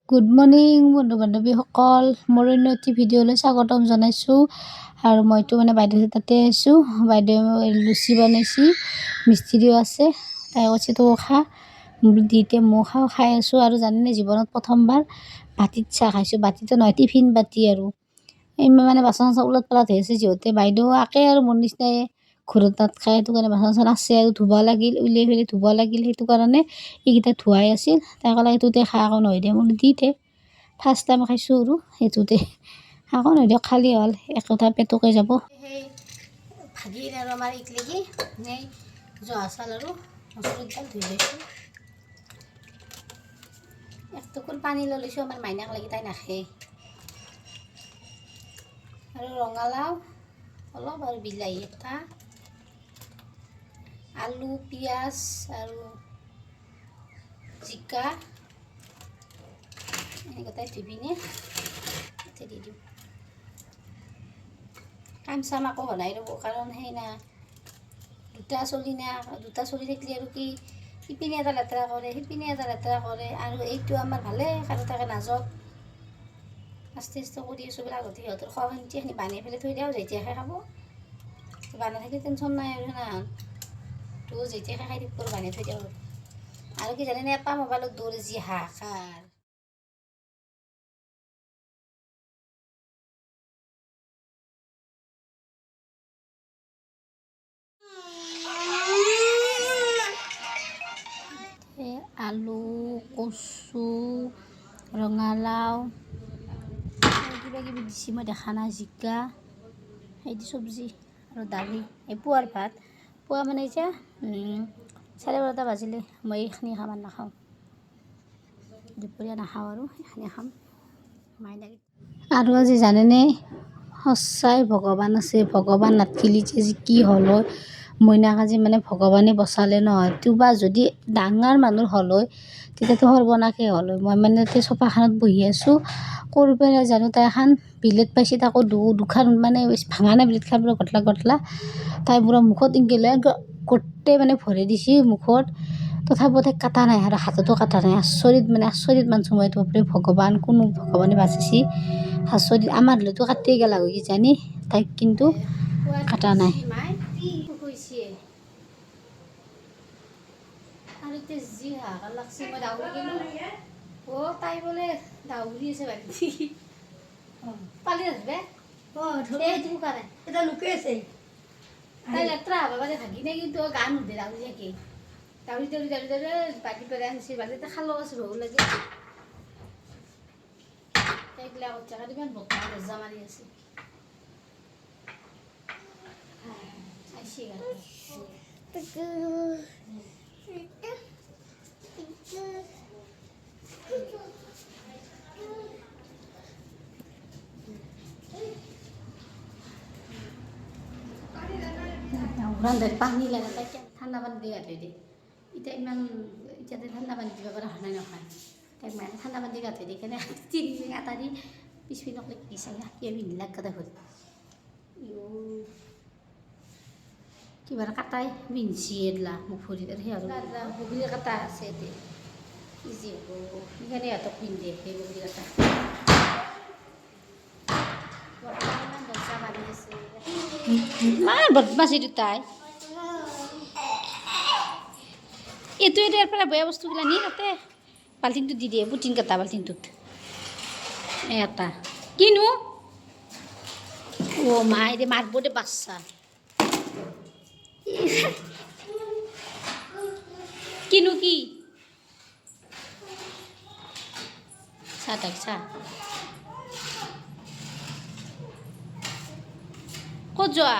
Good morning বন্ধু বান্ধৱীসকল, মোৰ অন্য এটি ভিডিঅ'লৈ স্বাগতম জনাইছোঁ। আৰু মইতো বাইদেউ তাতে আছোঁ। বাইদেউ লুচি বনাইছি, মিস্ত্ৰীও আছে। তাই কৈছে তো খা, দিতে মই খাই আছোঁ। আৰু জানেনে, জীৱনত প্ৰথমবাৰ বাতিত চাহ খাইছোঁ। বাতিতো নহয়, টিফিন বাতি। আৰু এই বাচন চাচন ওলট পালাত হৈ আছে যিহেতু বাইদেউ আকে আৰু মোৰ নিচিনাই ঘৰত তাত খাই। সেইটো কাৰণে বাচন চাচন আছে আৰু ধুব লাগিল, উলিয়াই ফেলি ধুব লাগিল। সেইটো কাৰণে এইকেইটা ধুৱাই আছিল। তাই ক'লে সেইটোতে খা, আকৌ নহয় দে। মোৰ দি দে, ফাৰ্ষ্ট টাইম খাইছোঁ আৰু সেইটোতে আকৌ নহয় দিয়ক, খালী হ'ল একোটা পেটকে যাব। সেই ভাগিন আৰু আমাৰ ইকলেকি সেই জহা চাউল আৰু মচুৰ দাল ধুই লৈছোঁ। এক টুকুৰ পানী লৈ লৈছোঁ আমাৰ মাইনাক লাগি, তাই নাখায়। আৰু ৰঙালাও অলপ আৰু বিলাহী এটা, আলু, পিঁয়াজ আৰু জিকা এনেকুৱাই ধুই পিনে দি দিওঁ। কাম চাম আকৌ বনাই ৰ'ব, কাৰণ সেই না দুটা চলি থাকিলে আৰু কি, সিপিনে এটা লেতেৰা কৰে, সিপিনে এটা লেতেৰা কৰে। আৰু এইটো আমাৰ ভালে কাৰো থাকে নাজত আস্তে আস্তে কৰি আছোঁ বোলে। আগতে সিহঁতৰ খোৱা খেন্তিখিনি বানাই পেলাই থৈ দিওঁ, যেতিয়াহে খাব। বানাই থাকিলে টেনশ্যন নাই আৰু সেনাখন তো যেতিয়াহে খাই দিব বানাই থৈ দিওঁ। আৰু কি জানেনে, এটা মোবাইলত দৌৰ যি হাহাকাৰ। আলু, কচু, ৰঙালাও কিবা কিবি দিছি, মই দেখা নাই। জিকা, সেইটো চব্জি আৰু দালি। এই পুৱাৰ ভাত। পুৱা এতিয়া 12:30 বাজিলে। মই এইখিনি খাম আৰু নাখাওঁ, দুপৰীয়া নাখাওঁ আৰু এইখিনি খাম। মাইনাক আৰু আজি জানেনে, সঁচাই ভগৱান আছে। ভগৱান নাথাকিলে যে কি হ'ল হয়। মইনাক আজি ভগৱানে বচালে নহয়। তোবা যদি ডাঙৰ মানুহ হ'ল হয় তেতিয়াতো সৰ্বনাশে হ'ল হয়। মই এতিয়া চোফাখনত বহি আছোঁ, ক'ৰ পৰা জানো তাই এখন বিলেট পাইছে। তাকো দুখন ভাঙা নাই বিলেট খান, গটলা গটলা। তাই পুৰা মুখত ইংগিলে গোটেই ভৰি দিছে মুখত, তথাপিও তাই কাটা নাই আৰু হাততো কাটা নাই। আচৰিত মানছোঁ মই। ভগৱান, কোনো ভগৱানে বাচিছি, আচৰিত। আমাৰ হ'লেতো কাটিয়ে গেলা হয় কিজানি, তাইক কিন্তু কাটা নাই। আৰু এতিয়া যি হাহাকাৰ লাগছে, মই দাউৰি গ'লোঁ। তাই বোলে দাউৰি আছে বাৰীত। পালি নাযাবে এটা লুকাই আছে। তাই লেতেৰা হ'ব পাৰে ভাগিনে, কিন্তু গা নুধে দাউৰি থাকে। দাউৰি বাৰীৰ পৰা আনিছে, বাৰীতে খালো আছে ভোক লাগে। সেইগিলা কথা ইমান বতাহ দৰ্জা মাৰি আছে। পানী লাগে, তাই ঠাণ্ডা পানী দি গা ধুই দিয়ে। এতিয়াতে ঠাণ্ডা পানী দিব পৰা হোৱা নাই নহয়। তাইক মায়ে ঠাণ্ডা পানী দি গা ধুই দি কেনে এটা দি পিছপিনক গিছা কিবা পিন্ধিলাক গাতে ভৰি কিবা কাটাই পিন্ধিছি এলা মোক ভৰিত। আৰু সিহঁতৰ বগৰী কাটা আছে এতিয়া ইজি হ'ব। সেইকাৰণে সিহঁতক পিন্ধে সেই বগৰী কাটা। দৰ্জা মাৰি আছে ইমান বদমাছি দুটাই। এইটো ইয়াৰ পৰা বেয়া বস্তুগিলা নি তাতে বাল্টিংটোত দি দিয়ে, পুটিন কটা বাল্টিংটোত। এটা কিনো অ' মাই দে, মাৰিব দে বাচ্চা। কিনো কি চাহ তাক চাহ ক'ত যোৱা?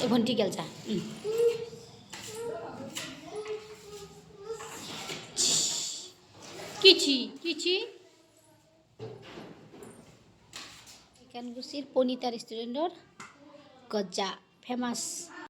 এই ভণ্টি গেল যা। কিছি চিকেনগুচিৰ পনিতা ৰেষ্টুৰেণ্টৰ গজা ফেমাছ।